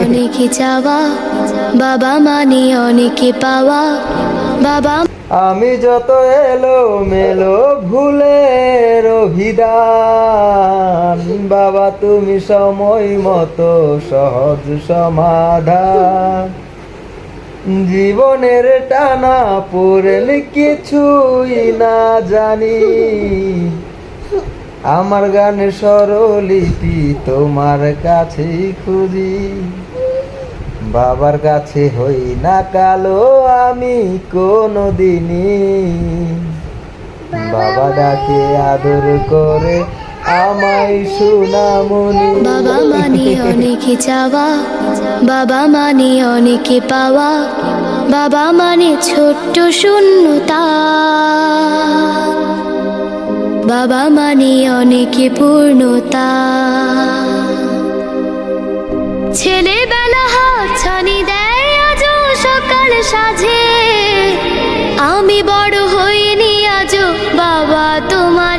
অনেক চাওয়া, বাবা মানে অনেক পাওয়া। বাবা আমি যত এলো মেলো ভুলের অভিধান, বাবা তুমি সময় মতো সহজ সমাধান। জীবনের টানা পড়েন কিছুই না জানি, আমার গানের স্বরলিপি তোমার কাছেই খুঁজি। বাবার কাছে হই না কালো আমি কোনদিনই, বাবা ডাকে আদর করে আমায় সোনামণি। বাবা মানে অনেক চাওয়া, বাবা মানে অনেক পাওয়া। বাবা মানে ছোট্ট শূন্যতা, বাবা মানে অনেক পূর্ণতা। ছেলেবেলা হাতছানি দেয় আজও সকাল সাজে, আমি বড় হইনি আজও বাবা তোমার